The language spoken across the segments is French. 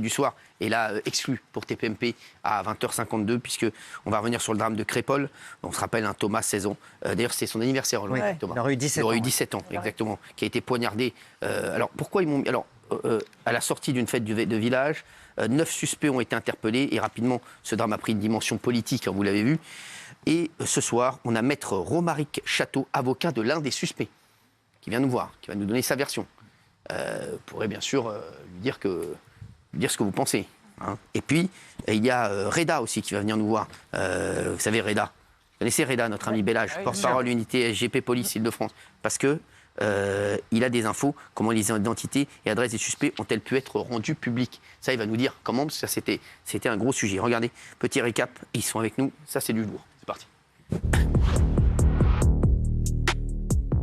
du soir est là exclu pour TPMP à 20h52 puisqu'on va revenir sur le drame de Crépol. On se rappelle un Thomas, 16 ans. D'ailleurs, c'est son anniversaire aujourd'hui, Thomas. Il aurait eu 17 ans. Exactement, qui a été poignardé. Alors, pourquoi ils m'ont mis... Alors, à la sortie d'une fête de village, 9 suspects ont été interpellés et rapidement, ce drame a pris une dimension politique, vous l'avez vu. Et ce soir, on a maître Romaric Château, avocat de l'un des suspects, qui vient nous voir, qui va nous donner sa version. Vous pourrez bien sûr lui dire ce que vous pensez. Hein. Et puis, il y a Reda aussi qui va venir nous voir. Vous savez, Reda. Vous connaissez Reda, notre ami Bellage, porte-parole unité SGP Police Île-de-France. Parce que il a des infos, comment les identités et adresses des suspects ont-elles pu être rendues publiques. Ça, il va nous dire comment, parce que ça, c'était un gros sujet. Regardez, petit récap, ils sont avec nous. Ça, c'est du lourd. C'est parti.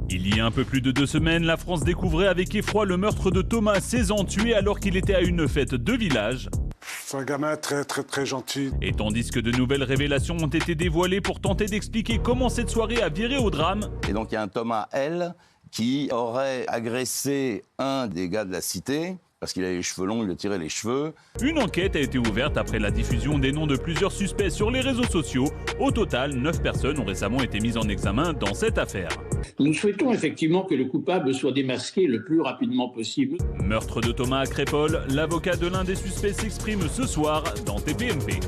Il y a un peu plus de 2 semaines, la France découvrait avec effroi le meurtre de Thomas, 16 ans, tué alors qu'il était à une fête de village. C'est un gamin très très très gentil. Et tandis que de nouvelles révélations ont été dévoilées pour tenter d'expliquer comment cette soirée a viré au drame. Et donc il y a un Thomas L qui aurait agressé un des gars de la cité, parce qu'il avait les cheveux longs, il lui a tiré les cheveux. Une enquête a été ouverte après la diffusion des noms de plusieurs suspects sur les réseaux sociaux. Au total, 9 personnes ont récemment été mises en examen dans cette affaire. Nous souhaitons effectivement que le coupable soit démasqué le plus rapidement possible. Meurtre de Thomas à Crépol, l'avocat de l'un des suspects s'exprime ce soir dans TPMP.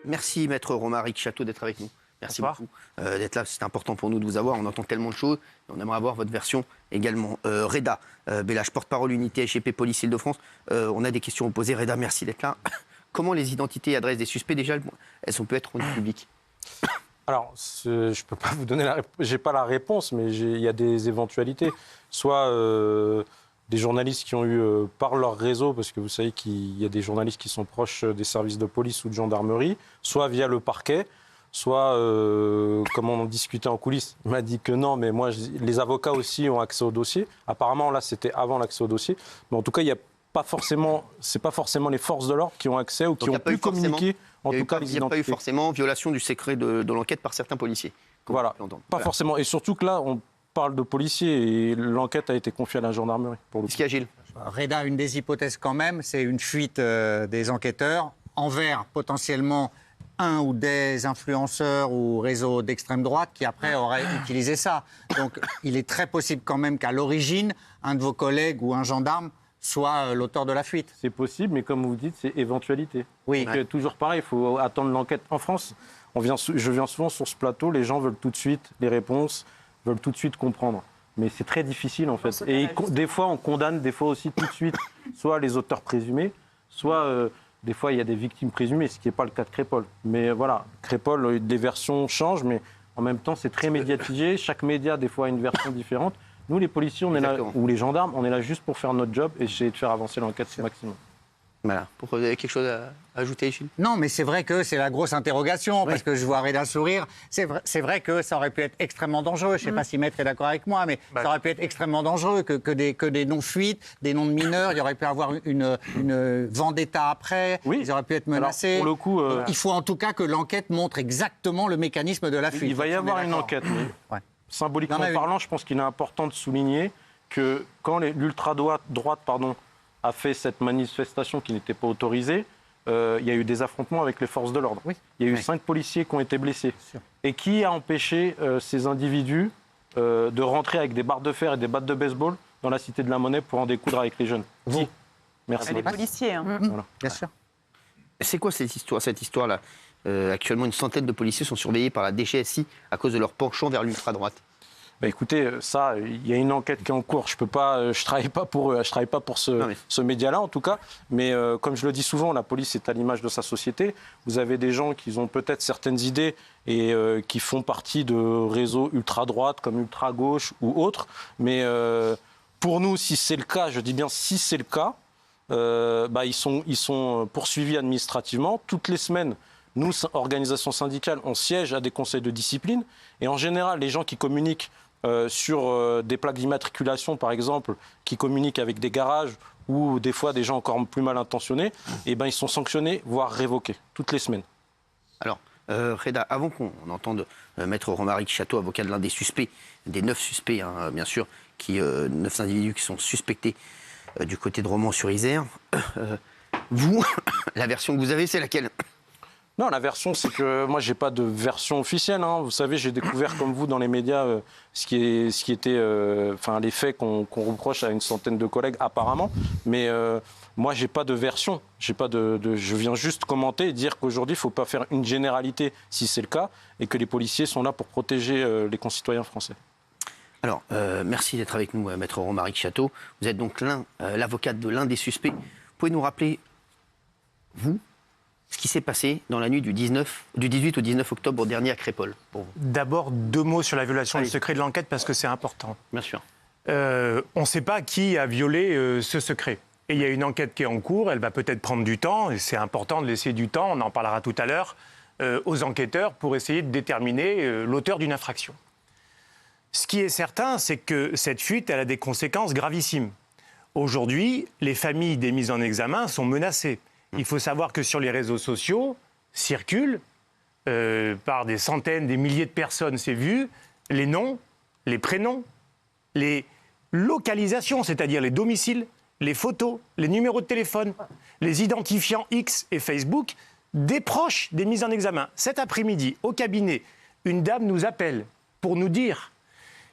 Merci maître Romaric Château d'être avec nous. Merci beaucoup d'être là, c'est important pour nous de vous avoir, on entend tellement de choses, et on aimerait avoir votre version également. Reda, Bellage, porte-parole unité SGP Police Île-de-France, on a des questions à vous poser. Reda, merci d'être là. Comment les identités et adresses des suspects, déjà, elles ont pu être rendues publiques? Alors, je ne peux pas vous donner la réponse, j'ai pas la réponse, mais il y a des éventualités. Soit des journalistes qui ont eu, par leur réseau, parce que vous savez qu'il y a des journalistes qui sont proches des services de police ou de gendarmerie, soit via le parquet, soit, comme on en discutait en coulisses, il m'a dit que non, mais moi, les avocats aussi ont accès au dossier. Apparemment, là, c'était avant l'accès au dossier. Mais en tout cas, il n'y a pas forcément, c'est pas forcément les forces de l'ordre qui ont accès ou qui ont pu communiquer, en tout cas, les identités. Il n'y a pas eu forcément violation du secret de l'enquête par certains policiers. Voilà, pas forcément. Et surtout que là, on parle de policiers et l'enquête a été confiée à la gendarmerie. Qu'est-ce qu'il y a, Gilles? Reda, une des hypothèses quand même, c'est une fuite des enquêteurs envers potentiellement un ou des influenceurs ou réseaux d'extrême droite qui après auraient utilisé ça. Donc il est très possible quand même qu'à l'origine, un de vos collègues ou un gendarme soit l'auteur de la fuite. C'est possible, mais comme vous dites, c'est éventualité. Oui. Donc, toujours pareil, il faut attendre l'enquête. En France, je viens souvent sur ce plateau, les gens veulent tout de suite les réponses, veulent tout de suite comprendre. Mais c'est très difficile en fait. Et des fois, on condamne, des fois aussi tout de suite, soit les auteurs présumés, soit... des fois, il y a des victimes présumées, ce qui n'est pas le cas de Crépol. Mais voilà, Crépol, les versions changent, mais en même temps, c'est très médiatisé. Chaque média, des fois, a une version différente. Nous, les policiers, on est là, ou les gendarmes, on est là juste pour faire notre job et essayer de faire avancer l'enquête au maximum. Voilà. Pourquoi vous avez quelque chose à ajouter, Gilles? Non, mais c'est vrai que c'est la grosse interrogation, parce que je vois Reda sourire. C'est vrai que ça aurait pu être extrêmement dangereux. Je ne sais pas si Maître est d'accord avec moi, mais ça aurait pu être extrêmement dangereux que des noms-fuites, des noms de mineurs. Il y aurait pu avoir une vendetta après. Ils auraient pu être menacés. Alors, pour le coup, il faut en tout cas que l'enquête montre exactement le mécanisme de la fuite. Il va y avoir une enquête, mais symboliquement parlant, je pense qu'il est important de souligner que quand l'ultra-droite a fait cette manifestation qui n'était pas autorisée, il y a eu des affrontements avec les forces de l'ordre. Il y a eu 5 policiers qui ont été blessés. Et qui a empêché ces individus de rentrer avec des barres de fer et des battes de baseball dans la Cité de la Monnaie pour en découdre avec les jeunes? Qui? Merci. Les policiers. Voilà. Bien sûr. C'est quoi cette histoire-là? Actuellement, une centaine de policiers sont surveillés par la DGSI à cause de leur penchant vers l'ultra-droite. Bah écoutez, ça, il y a une enquête qui est en cours. Je travaille pas pour eux, je travaille pas pour ce média-là en tout cas. Mais comme je le dis souvent, la police est à l'image de sa société. Vous avez des gens qui ont peut-être certaines idées et qui font partie de réseaux ultra-droite comme ultra-gauche ou autres. Mais pour nous, si c'est le cas, je dis bien si c'est le cas, ils sont poursuivis administrativement toutes les semaines. Nous, organisations syndicales, on siège à des conseils de discipline. Et en général, les gens qui communiquent sur des plaques d'immatriculation, par exemple, qui communiquent avec des garages ou des fois des gens encore plus mal intentionnés, ils sont sanctionnés, voire révoqués, toutes les semaines. Alors, Reda, avant qu'on entende Maître Romaric Château, avocat de l'un des suspects, des 9 suspects, bien sûr, 9 individus qui sont suspectés du côté de Romans-sur-Isère, Vous, la version que vous avez, c'est laquelle? Non, la version, c'est que moi, j'ai pas de version officielle. Hein. Vous savez, j'ai découvert, comme vous, dans les médias, ce qui était, les faits qu'on reproche à une centaine de collègues, apparemment. Mais moi, j'ai pas de version. Je viens juste commenter et dire qu'aujourd'hui, il faut pas faire une généralité, si c'est le cas, et que les policiers sont là pour protéger les concitoyens français. Alors, merci d'être avec nous, Maître Romaric Château. Vous êtes donc l'avocate de l'un des suspects. Vous pouvez nous rappeler, vous, ce qui s'est passé dans la nuit du 18 au 19 octobre dernier à Crépol, pour vous? D'abord, 2 mots sur la violation du secret de l'enquête, parce que c'est important. Bien sûr. On ne sait pas qui a violé ce secret. Et il y a une enquête qui est en cours, elle va peut-être prendre du temps, et c'est important de laisser du temps, on en parlera tout à l'heure, aux enquêteurs pour essayer de déterminer l'auteur d'une infraction. Ce qui est certain, c'est que cette fuite, elle a des conséquences gravissimes. Aujourd'hui, les familles des mises en examen sont menacées. Il faut savoir que sur les réseaux sociaux circulent, par des centaines, des milliers de personnes, c'est vu, les noms, les prénoms, les localisations, c'est-à-dire les domiciles, les photos, les numéros de téléphone, les identifiants X et Facebook des proches des mises en examen. Cet après-midi, au cabinet, une dame nous appelle pour nous dire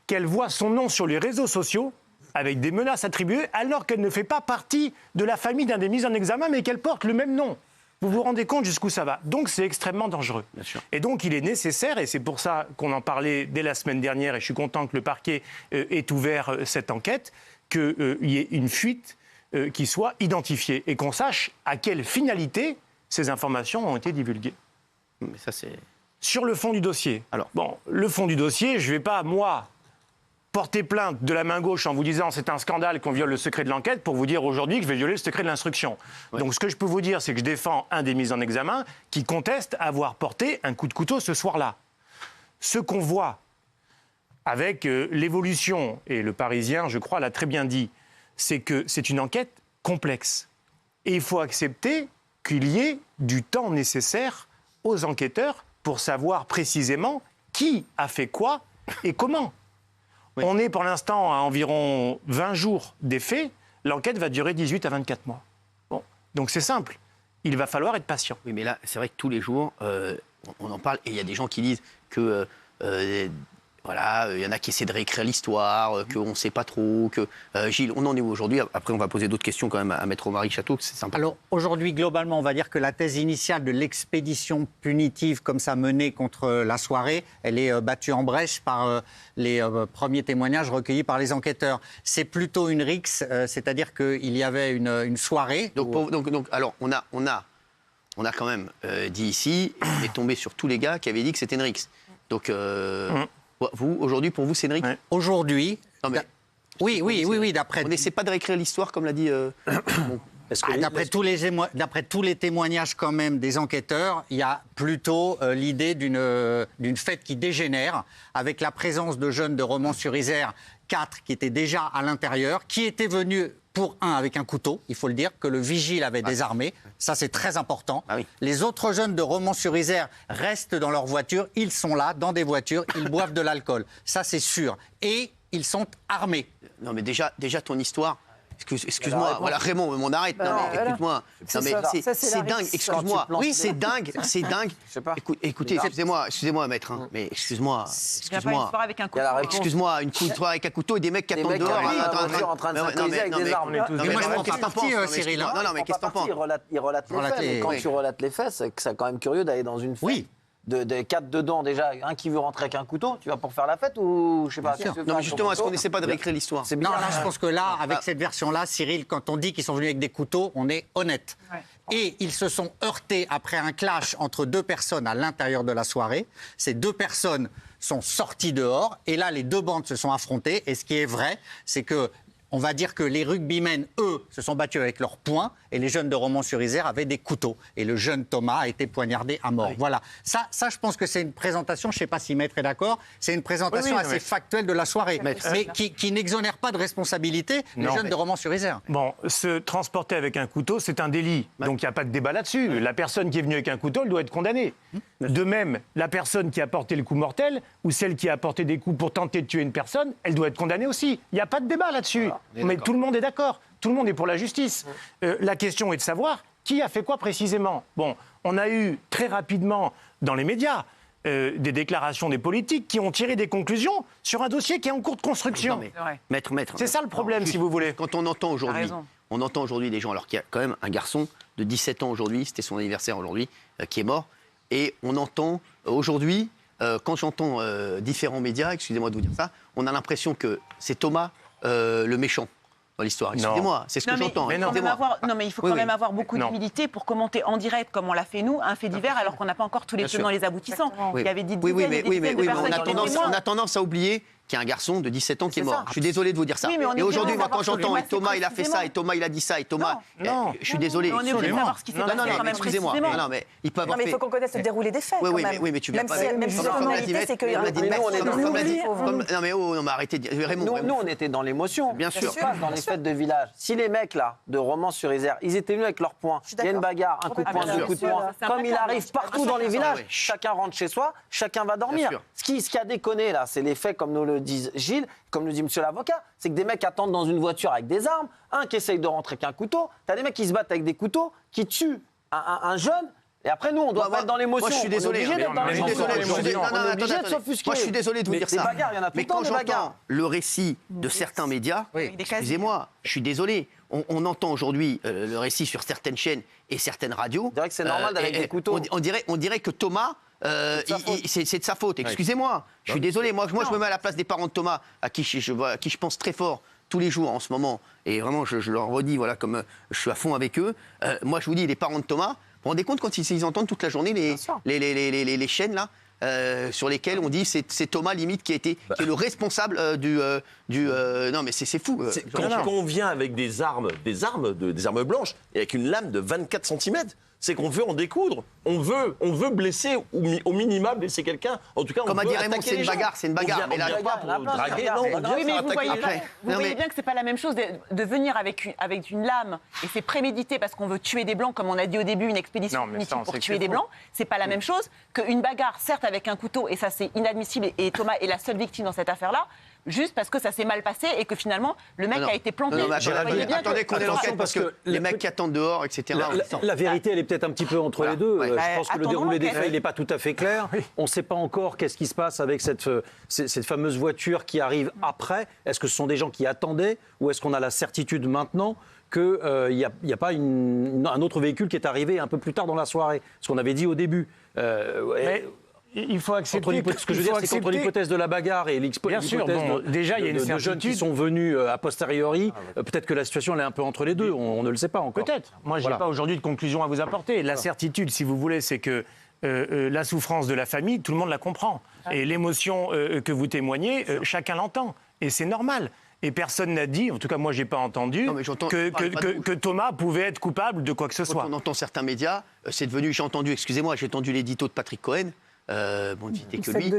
qu'elle voit son nom sur les réseaux sociaux avec des menaces attribuées, alors qu'elle ne fait pas partie de la famille d'un des mis en examen, mais qu'elle porte le même nom. Vous vous rendez compte jusqu'où ça va? Donc c'est extrêmement dangereux. Bien sûr. Et donc il est nécessaire, et c'est pour ça qu'on en parlait dès la semaine dernière, et je suis content que le parquet ait ouvert cette enquête, qu'il y ait une fuite qui soit identifiée, et qu'on sache à quelle finalité ces informations ont été divulguées. Mais ça, c'est... Sur le fond du dossier. Alors, bon, le fond du dossier, je ne vais pas, moi, porter plainte de la main gauche en vous disant c'est un scandale qu'on viole le secret de l'enquête pour vous dire aujourd'hui que je vais violer le secret de l'instruction. Ouais. Donc ce que je peux vous dire, c'est que je défends un des mis en examen qui conteste avoir porté un coup de couteau ce soir-là. Ce qu'on voit avec l'évolution, et le Parisien, je crois, l'a très bien dit, c'est que c'est une enquête complexe. Et il faut accepter qu'il y ait du temps nécessaire aux enquêteurs pour savoir précisément qui a fait quoi et comment. Oui. On est pour l'instant à environ 20 jours des faits. L'enquête va durer 18 à 24 mois. Bon. Donc c'est simple. Il va falloir être patient. Oui, mais là, c'est vrai que tous les jours, on en parle. Et il y a des gens qui disent que... voilà, il y en a qui essaient de réécrire l'histoire, qu'on ne sait pas trop, que... Gilles, on en est où aujourd'hui? Après, on va poser d'autres questions quand même à Maître Romaric Château, c'est sympa. Alors, aujourd'hui, globalement, on va dire que la thèse initiale de l'expédition punitive comme ça menée contre la soirée, elle est battue en brèche par les premiers témoignages recueillis par les enquêteurs. C'est plutôt une rixe, c'est-à-dire qu'il y avait une soirée... Donc, alors, on a quand même dit ici, on est tombé sur tous les gars qui avaient dit que c'était une rixe. Donc... Vous, aujourd'hui, pour vous, c'est une rixe? Aujourd'hui... Oui, d'après... On n'essaie pas de réécrire l'histoire, comme l'a dit... D'après tous les témoignages quand même des enquêteurs, il y a plutôt l'idée d'une fête qui dégénère, avec la présence de jeunes de Romans-sur-Isère, 4 qui étaient déjà à l'intérieur, qui étaient venus... pour un avec un couteau, il faut le dire, que le vigile avait désarmé. Ça, c'est très important. Ah oui. Les autres jeunes de Romans-sur-Isère restent dans leur voiture. Ils sont là, dans des voitures. Ils boivent de l'alcool. Ça, c'est sûr. Et ils sont armés. Non, mais déjà ton histoire... Excuse-moi, voilà, Raymond, on arrête. Non, mais écoute-moi. C'est dingue, excuse-moi. Oui, c'est dingue. Écoutez, excusez-moi, maître. Hein, mais excuse-moi. Excuse-moi, une soirée avec un couteau et des mecs qui attendent dehors. En train de s'accuser avec des armes. Mais moi, je prends pas parti, Cyril. Non, mais qu'est-ce que t'en penses? Il relate les faits, mais quand tu relates les faits, c'est quand même curieux d'aller dans une fête. Oui. De 4 dedans déjà, un qui veut rentrer avec un couteau, tu vas pour faire la fête ou je sais pas. Non mais justement, est-ce qu'on n'essaie pas de réécrire l'histoire? Non, là je pense que là, avec cette version-là, Cyril, quand on dit qu'ils sont venus avec des couteaux, on est honnête. Ouais. Et ils se sont heurtés après un clash entre 2 personnes à l'intérieur de la soirée. Ces 2 personnes sont sorties dehors et là les 2 bandes se sont affrontées. Et ce qui est vrai, c'est que on va dire que les rugbymen, eux, se sont battus avec leurs poings et les jeunes de Romans-sur-Isère avaient des couteaux. Et le jeune Thomas a été poignardé à mort. Oui. Voilà. Ça, je pense que c'est une présentation, je ne sais pas si Maître est d'accord, c'est une présentation assez factuelle de la soirée, mais qui n'exonère pas de responsabilité les jeunes de Romans-sur-Isère. Bon, se transporter avec un couteau, c'est un délit. Donc il n'y a pas de débat là-dessus. La personne qui est venue avec un couteau, elle doit être condamnée. De même, la personne qui a porté le coup mortel ou celle qui a porté des coups pour tenter de tuer une personne, elle doit être condamnée aussi. Il n'y a pas de débat là-dessus. Mais tout le monde est d'accord. Tout le monde est pour la justice. La question est de savoir Qui a fait quoi précisément? Bon, on a eu très rapidement dans les médias des déclarations des politiques qui ont tiré des conclusions sur un dossier qui est en cours de construction. Non, mais, maître. C'est ça le problème, si vous voulez. Quand on entend aujourd'hui des gens, alors qu'il y a quand même un garçon de 17 ans aujourd'hui, c'était son anniversaire aujourd'hui, qui est mort, et on entend aujourd'hui, quand j'entends différents médias, excusez-moi de vous dire ça, on a l'impression que c'est Thomas le méchant dans l'histoire. Excusez-moi, c'est ce que j'entends. Mais il faut quand même avoir beaucoup d'humilité pour commenter en direct, comme on l'a fait nous, un fait divers, alors qu'on n'a pas encore tous les tenants et les aboutissants. Il y avait des dizaines et des dizaines de personnes. On a tendance à oublier qu'il y a un garçon de 17 ans qui est mort. Je suis désolé de vous dire ça. Et aujourd'hui, moi, quand j'entends et Thomas, il a fait ça, et Thomas, il a dit ça, et Thomas, je suis désolé. On est obligé de savoir ce qui s'est passé quand même excusez-moi. précisément. Mais il peut avoir mais il faut qu'on connaisse le déroulé des faits. Oui, mais tu viens pas. Même si la réalité, c'est qu'il y a non, mais arrêtez. Raymond. Nous, on était dans l'émotion. Bien sûr. Dans les fêtes de village. Si les mecs, là, de Romans-sur-Isère, ils étaient venus avec leurs poings, il y a une bagarre, un coup de poing, deux coups de poing. Comme il arrive partout dans les villages, chacun rentre chez soi, chacun va dormir. Ce qui a déconné, là, c'est les faits, comme nous le disent Gilles, comme nous dit monsieur l'avocat, c'est que des mecs attendent dans une voiture avec des armes, un qui essaye de rentrer avec un couteau, t'as des mecs qui se battent avec des couteaux, qui tuent un jeune. Et après, nous, on doit pas être dans l'émotion. Moi, je suis désolé. On est obligé de s'offusquer. Moi, je suis désolé de vous dire ça. Mais quand j'entends le récit de certains médias, excusez-moi, je suis désolé. On entend aujourd'hui le récit sur certaines chaînes et certaines radios. On dirait que c'est normal avec des couteaux. On dirait que Thomas... c'est de sa faute, excusez-moi. Je suis désolé, moi je me mets à la place des parents de Thomas, à qui je pense très fort tous les jours en ce moment, et vraiment je leur redis, voilà, comme je suis à fond avec eux. Moi je vous dis, les parents de Thomas, vous vous rendez compte quand ils entendent toute la journée les chaînes là sur lesquelles on dit c'est Thomas limite qui est le responsable non mais c'est fou. Quand on vient avec des armes blanches et avec une lame de 24 cm, c'est qu'on veut en découdre. On veut blesser, au minima blesser quelqu'un. En tout cas, comme a dit Raymond, c'est une bagarre. On vient pas pour draguer, non, on vient oui, mais pour vous attaquer. voyez bien que c'est pas la même chose de venir avec une lame, et c'est prémédité parce qu'on veut tuer des Blancs, comme on a dit au début, une expédition punitive pour tuer des Blancs. C'est pas la même chose qu'une bagarre, certes avec un couteau, et ça c'est inadmissible, et Thomas est la seule victime dans cette affaire-là, juste parce que ça s'est mal passé et que finalement le mec a été planté. Attendez qu'on ait l'enquête parce que les mecs qui attendent dehors, etc. La vérité, elle est peut-être un petit peu entre les deux. Je pense que le déroulé des faits, il n'est pas tout à fait clair. On ne sait pas encore qu'est-ce qui se passe avec cette fameuse voiture qui arrive après. Est-ce que ce sont des gens qui attendaient ou est-ce qu'on a la certitude maintenant qu'il n'y a pas un autre véhicule qui est arrivé un peu plus tard dans la soirée? Ce qu'on avait dit au début. Il faut accepter. Ce que je veux dire, c'est qu'entre l'hypothèse de la bagarre et l'hypothèse déjà, il y a une de jeunes qui sont venus a posteriori, peut-être que la situation elle est un peu entre les deux. On ne le sait pas encore. Peut-être. Moi, je n'ai pas aujourd'hui de conclusion à vous apporter. La certitude, si vous voulez, c'est que la souffrance de la famille, tout le monde la comprend. Et l'émotion que vous témoignez, chacun l'entend. Et c'est normal. Et personne n'a dit, en tout cas moi j'ai pas entendu, que Thomas pouvait être coupable de quoi que ce soit. Quand on entend certains médias, c'est devenu, j'ai entendu l'édito de Patrick Cohen, bon, il n'était que lui,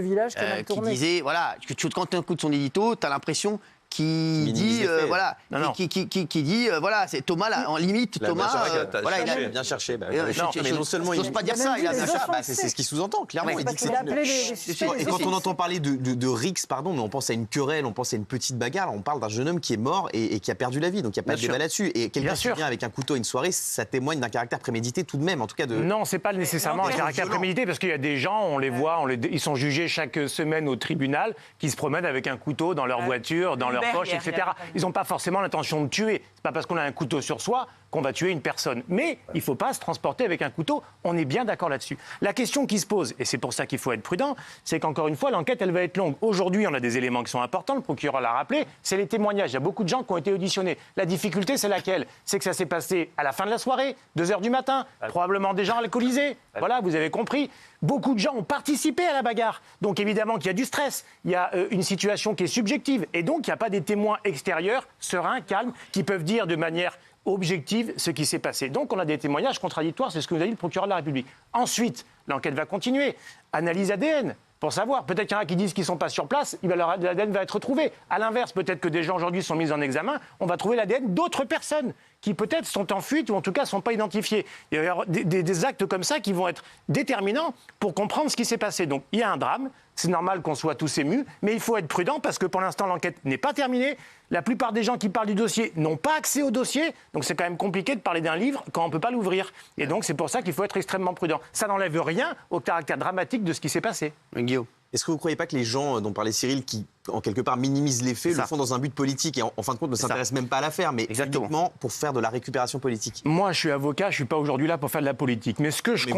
qui disait, voilà, quand tu écoutes son édito, tu as l'impression qu'il dit, voilà, qui dit, voilà, c'est Thomas, là, en limite, Thomas, voilà, il a bien cherché. Mais non seulement il n'ose pas dire ça, il a bien cherché. C'est ce qu'il sous-entend, clairement. Il dit que et quand on entend parler de rixes, pardon, mais on pense à une querelle, on pense à une petite bagarre, on parle d'un jeune homme qui est mort et qui a perdu la vie, donc il n'y a pas de débat là-dessus. Et quelqu'un qui vient avec un couteau à une soirée, ça témoigne d'un caractère prémédité tout de même, en tout cas de. Non, c'est pas nécessairement un caractère prémédité, parce qu'il y a des gens, on les voit, ils sont jugés chaque semaine au tribunal, qui se promènent avec un couteau dans leur voiture, dans leur poche, etc. Ils n'ont pas forcément l'intention de tuer. C'est pas parce qu'on a un couteau sur soi qu'on va tuer une personne. Mais il ne faut pas se transporter avec un couteau. On est bien d'accord là-dessus. La question qui se pose, et c'est pour ça qu'il faut être prudent, c'est qu'encore une fois, l'enquête, elle va être longue. Aujourd'hui, on a des éléments qui sont importants. Le procureur l'a rappelé. C'est les témoignages. Il y a beaucoup de gens qui ont été auditionnés. La difficulté, c'est laquelle? C'est que ça s'est passé à la fin de la soirée, 2h du matin. Probablement des gens alcoolisés. Voilà, vous avez compris. Beaucoup de gens ont participé à la bagarre. Donc évidemment qu'il y a du stress. Il y a une situation qui est subjective. Et donc, il n'y a pas des témoins extérieurs, sereins, calmes, qui peuvent dire de manière objective ce qui s'est passé. Donc on a des témoignages contradictoires, c'est ce que nous a dit le procureur de la République. Ensuite, l'enquête va continuer. Analyse ADN, pour savoir. Peut-être qu'il y en a qui disent qu'ils ne sont pas sur place, l'ADN va être retrouvé. À l'inverse, peut-être que des gens aujourd'hui sont mis en examen, on va trouver l'ADN d'autres personnes qui peut-être sont en fuite ou en tout cas ne sont pas identifiées. Il y a des actes comme ça qui vont être déterminants pour comprendre ce qui s'est passé. Donc il y a un drame, c'est normal qu'on soit tous émus, mais il faut être prudent parce que pour l'instant, l'enquête n'est pas terminée. La plupart des gens qui parlent du dossier n'ont pas accès au dossier, donc c'est quand même compliqué de parler d'un livre quand on ne peut pas l'ouvrir. Et donc c'est pour ça qu'il faut être extrêmement prudent. Ça n'enlève rien au caractère dramatique de ce qui s'est passé. Guillaume. Est-ce que vous ne croyez pas que les gens dont parlait Cyril, qui en quelque part minimisent les faits, le font dans un but politique et en fin de compte ne s'intéressent même pas à l'affaire, mais uniquement pour faire de la récupération politique? Moi, je suis avocat, je ne suis pas aujourd'hui là pour faire de la politique. Mais ce que je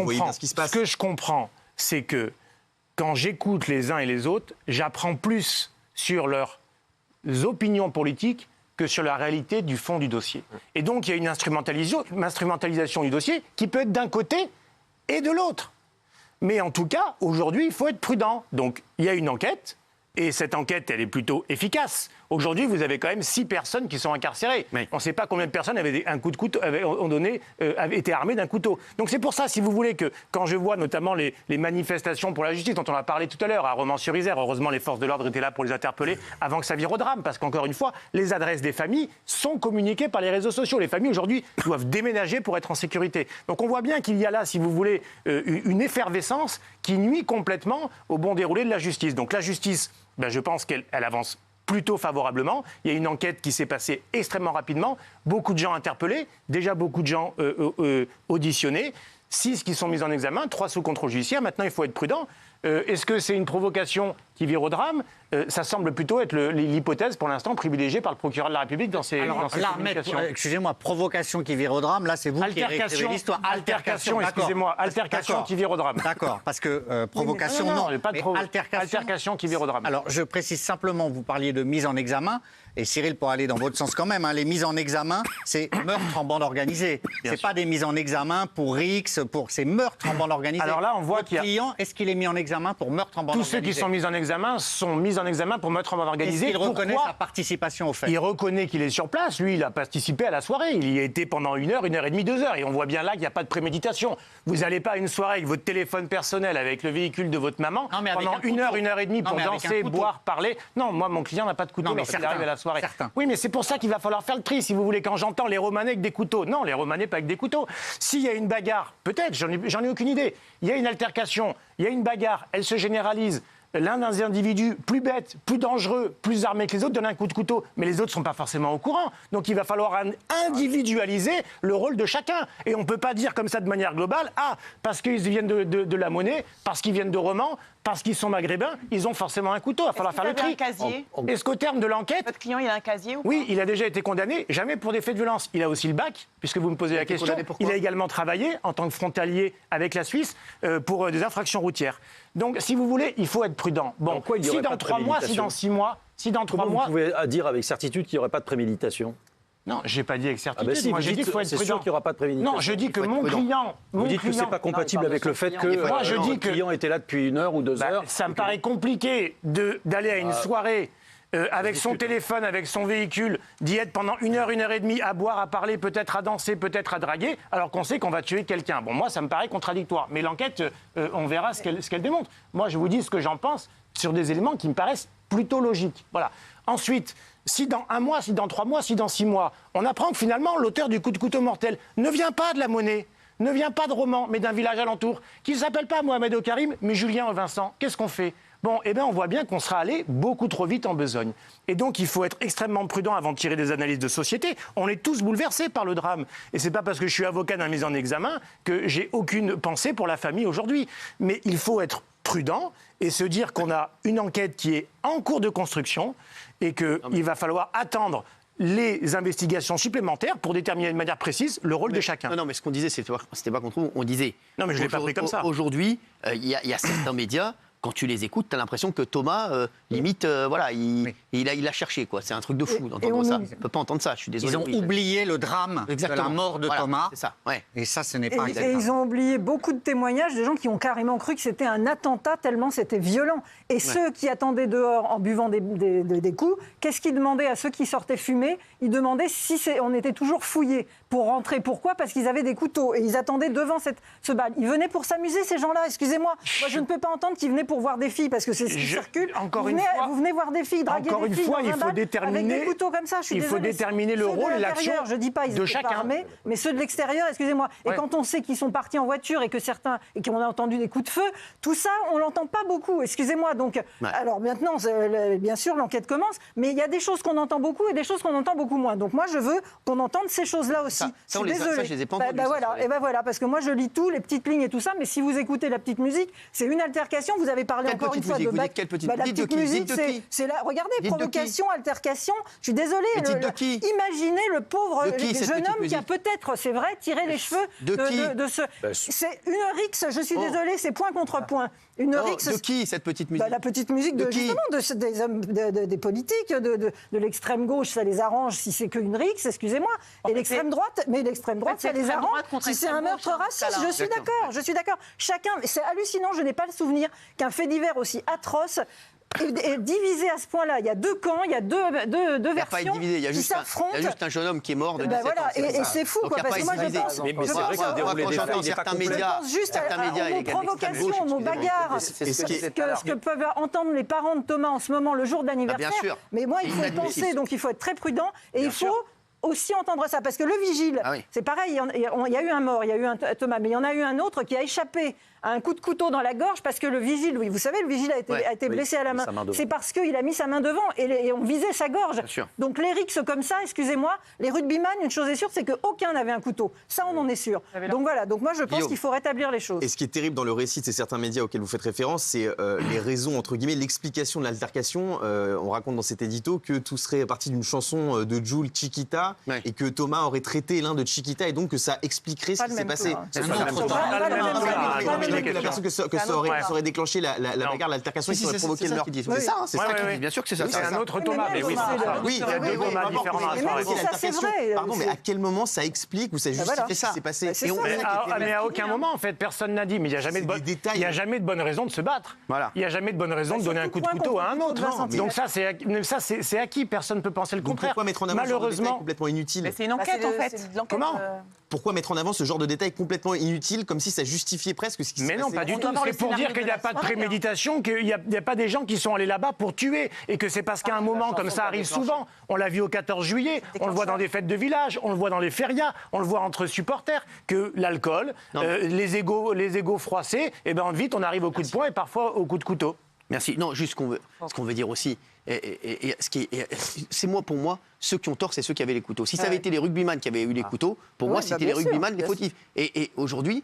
comprends, c'est que quand j'écoute les uns et les autres, j'apprends plus sur leurs opinions politiques que sur la réalité du fond du dossier. Et donc, il y a une instrumentalisation du dossier qui peut être d'un côté et de l'autre. Mais en tout cas, aujourd'hui, il faut être prudent. Donc, il y a une enquête, et cette enquête, elle est plutôt efficace. Aujourd'hui, vous avez quand même 6 personnes qui sont incarcérées. Oui. On ne sait pas combien de personnes avaient un coup de couteau, avaient été armées d'un couteau. Donc c'est pour ça, si vous voulez, que quand je vois notamment les manifestations pour la justice, dont on a parlé tout à l'heure, à Romans-sur-Isère, heureusement les forces de l'ordre étaient là pour les interpeller avant que ça vire au drame. Parce qu'encore une fois, les adresses des familles sont communiquées par les réseaux sociaux. Les familles, aujourd'hui, doivent déménager pour être en sécurité. Donc on voit bien qu'il y a là, si vous voulez, une effervescence qui nuit complètement au bon déroulé de la justice. Donc la justice, je pense qu'elle avance plutôt favorablement. Il y a une enquête qui s'est passée extrêmement rapidement. Beaucoup de gens interpellés, déjà beaucoup de gens auditionnés. 6 qui sont mis en examen, 3 sous contrôle judiciaire. Maintenant, il faut être prudent. Est-ce que c'est une provocation qui vire au drame? Ça semble plutôt être l'hypothèse, pour l'instant, privilégiée par le procureur de la République dans ses communications. Excusez-moi, provocation qui vire au drame, là, c'est vous qui réécrivez l'histoire. Altercation, excusez-moi, altercation qui vire au drame. D'accord, parce que provocation, non. Pas de altercation qui vire au drame. Alors, je précise simplement, vous parliez de mise en examen, et Cyril, pour aller dans votre sens quand même, les mises en examen, c'est meurtre en bande organisée. C'est pas des mises en examen pour Rix, c'est meurtre en bande organisée. Alors là, on voit qu'il y a... client, est-ce qu'il est mis en examen pour meurtre en bande organisée? Tous ceux qui sont mis en examen sont mis en examen pour meurtre en bande organisée. Est-ce qu'il reconnaît sa participation au fait? Il reconnaît qu'il est sur place. Lui, il a participé à la soirée. Il y a été pendant 1 heure, 1 heure et demie, 2 heures. Et on voit bien là qu'il n'y a pas de préméditation. Vous n'allez pas à une soirée avec votre téléphone personnel, avec le véhicule de votre maman, pendant 1 heure, 1 heure et demie pour danser, boire, parler. Non, moi, mon client n'a pas de couteau lorsqu'il arrive à la soirée. Oui, mais c'est pour ça qu'il va falloir faire le tri, si vous voulez. Quand j'entends les Romanais avec des couteaux, non, les Romanais pas avec des couteaux. S'il y a une bagarre, peut-être, j'en ai aucune idée. Il y a une altercation, il y a une bagarre, elle se généralise. L'un des individus plus bêtes, plus dangereux, plus armés que les autres donne un coup de couteau. Mais les autres ne sont pas forcément au courant. Donc il va falloir individualiser le rôle de chacun. Et on ne peut pas dire comme ça de manière globale, parce qu'ils viennent de la Monnaie, parce qu'ils viennent de Romans, parce qu'ils sont maghrébins, ils ont forcément un couteau. Il va falloir faire le tri. Est-ce qu'au terme de l'enquête... Votre client, il a un casier ou pas? Oui, il a déjà été condamné, jamais pour des faits de violence. Il a aussi le bac, puisque vous me posez la question. Il a également travaillé en tant que frontalier avec la Suisse pour des infractions routières. Donc, si vous voulez, il faut être prudent. Bon, si dans 3 mois, si dans 6 mois, si dans 3 mois... Vous pouvez dire avec certitude qu'il n'y aurait pas de préméditation? Non, je n'ai pas dit avec certitude. Si, moi, j'ai dit qu'il faut être prudent. C'est sûr qu'il n'y aura pas de préméditation. Non, je dis que mon client... Vous dites que ce n'est pas compatible avec le fait que le client était là depuis 1 heure ou 2 heures. Ça me paraît compliqué d'aller à une soirée... avec son téléphone, avec son véhicule, d'y être pendant 1 heure, 1 heure et demie, à boire, à parler, peut-être à danser, peut-être à draguer, alors qu'on sait qu'on va tuer quelqu'un. Bon, moi, ça me paraît contradictoire. Mais l'enquête, on verra ce qu'elle démontre. Moi, je vous dis ce que j'en pense sur des éléments qui me paraissent plutôt logiques. Voilà. Ensuite, si dans 1 mois, si dans 3 mois, si dans 6 mois, on apprend que finalement, l'auteur du coup de couteau mortel ne vient pas de la Monnaie, ne vient pas de Romans, mais d'un village alentour, qui ne s'appelle pas Mohamed Karim, mais Julien Vincent, qu'est-ce qu'on fait? Bon, on voit bien qu'on sera allé beaucoup trop vite en besogne. Et donc, il faut être extrêmement prudent avant de tirer des analyses de société. On est tous bouleversés par le drame. Et c'est pas parce que je suis avocat d'un mise en examen que j'ai aucune pensée pour la famille aujourd'hui. Mais il faut être prudent et se dire qu'on a une enquête qui est en cours de construction et qu'il va falloir attendre les investigations supplémentaires pour déterminer de manière précise le rôle de chacun. Non, mais ce qu'on disait, c'était pas contre vous. On disait... Non, mais je ne l'ai pas pris comme ça. Aujourd'hui, il y a certains médias... Quand tu les écoutes, tu as l'impression que Thomas, limite, il a cherché, quoi. C'est un truc de fou d'entendre ça. On ne peut pas entendre ça, je suis désolé. Ils ont oublié le drame de la mort de Thomas. C'est ça, ouais. Et ça, ce n'est pas exactement. Et ils ont oublié beaucoup de témoignages de gens qui ont carrément cru que c'était un attentat tellement c'était violent. Et ceux qui attendaient dehors en buvant des coups, qu'est-ce qu'ils demandaient à ceux qui sortaient fumer? Ils demandaient si on était toujours fouillés. pour rentrer. Pourquoi? Parce qu'ils avaient des couteaux et ils attendaient devant ce bal. Ils venaient pour s'amuser, ces gens-là, excusez-moi. Moi, je ne peux pas entendre qu'ils venaient pour voir des filles, parce que c'est ce qui circule. Vous venez voir des filles, draguer des filles dans un bal avec des couteaux comme ça. Il faut déterminer le rôle et l'action je dis pas, ils de étaient chacun. pas armés, mais ceux de l'extérieur, excusez-moi. Et quand on sait qu'ils sont partis en voiture et que certains, et qu'on a entendu des coups de feu, tout ça, on l'entend pas beaucoup, excusez-moi. Donc, alors maintenant, bien sûr, l'enquête commence, mais il y a des choses qu'on entend beaucoup et des choses qu'on entend beaucoup moins. Donc moi, je veux qu'on entende ces choses-là aussi. Ça, je les ai pas entendues. Voilà, parce que moi, je lis tout, les petites lignes et tout ça, mais si vous écoutez la petite musique, c'est une altercation. Vous avez parlé encore une fois de quelle petite la petite musique, c'est là. Regardez, provocation, altercation. Je suis suis désolée. Imaginez le pauvre jeune homme qui a peut-être, c'est vrai, tiré les cheveux de ce. C'est une rixe, je suis désolée, c'est point contre point. Une rixe. De qui cette petite musique? La petite musique des hommes, des politiques, de l'extrême gauche, ça les arrange si c'est qu'une rixe, excusez-moi. Et l'extrême droite, ça les arrange si c'est un meurtre raciste. Je suis d'accord. Chacun, c'est hallucinant, je n'ai pas le souvenir qu'un fait divers aussi atroce est divisé à ce point-là. Il y a deux camps, il y a deux versions qui s'affrontent. Il y a juste un jeune homme qui est mort de 17 ans. Et c'est fou, quoi, parce que moi je pense... Mais c'est vrai qu'un déroulé des faits, il n'est pas complet. Je pense juste aux provocations, aux bagarres, ce que peuvent entendre les parents de Thomas en ce moment, le jour d'anniversaire. Mais moi, il faut penser, donc il faut être très prudent, et il faut aussi entendre ça, parce que le vigile, c'est pareil, il y a eu un mort, il y a eu un Thomas, mais il y en a eu un autre qui a échappé à un coup de couteau dans la gorge parce que le vigile, vous savez, le vigile a été blessé à la main. C'est parce qu'il a mis sa main devant et on visait sa gorge. Donc les rixes comme ça, excusez-moi, les rugbyman, une chose est sûre, c'est qu'aucun n'avait un couteau. Ça, on en est sûr. Donc voilà, donc moi je pense qu'il faut rétablir les choses. Et ce qui est terrible dans le récit de ces certains médias auxquels vous faites référence, c'est les raisons, entre guillemets, l'explication de l'altercation. On raconte dans cet édito que tout serait parti d'une chanson de Jul, Chiquita, et que Thomas aurait traité l'un de Chiquita, et donc que ça expliquerait ce qui s'est passé. La personne que ça aurait déclenché la bagarre, l'altercation, qui aurait provoqué le meurtre. C'est ça, c'est ça. Bien sûr que c'est ça. C'est un autre Thomas. Mais oui, il y a deux Thomas différents dans la soirée. Pardon, mais à quel moment ça explique ou ça justifie ce qui s'est passé? Mais à aucun moment, en fait, personne n'a dit. Mais il n'y a jamais de bonne raison de se battre. Il n'y a jamais de bonne raison de donner un coup de couteau à un autre. Donc ça, c'est acquis. Personne ne peut penser le contraire. Pourquoi mettre en avant ce genre de détails complètement inutile? C'est une enquête, en fait. Comment? Pourquoi mettre en avant ce genre de détails complètement inutiles, comme si ça justifiait presque ce qui se passait? Mais non, pas du tout. C'est pour dire qu'il n'y a pas de préméditation, qu'il n'y a pas des gens qui sont allés là-bas pour tuer, et que c'est parce qu'à un moment, comme ça arrive souvent, on l'a vu au 14 juillet, on le voit dans des fêtes de village, on le voit dans les férias, on le voit entre supporters, que l'alcool, les égos froissés, et ben vite on arrive au coup de poing et parfois au coup de couteau. Merci. Non, juste ce qu'on veut dire aussi, c'est pour moi, ceux qui ont tort, c'est ceux qui avaient les couteaux. Si ça avait été les rugbyman qui avaient eu les couteaux, pour moi, c'était les rugbyman les fautifs. Et aujourd'hui,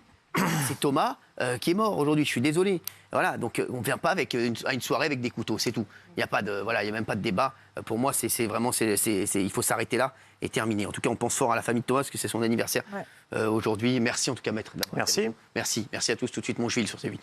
c'est Thomas qui est mort aujourd'hui. Je suis désolé. Voilà, donc on ne vient pas avec une soirée avec des couteaux, c'est tout. Il n'y a même pas de débat. Pour moi, c'est vraiment, il faut s'arrêter là et terminer. En tout cas, on pense fort à la famille de Thomas parce que c'est son anniversaire aujourd'hui. Merci en tout cas, maître. Merci. Merci à tous. Tout de suite, Montjuil sur C8.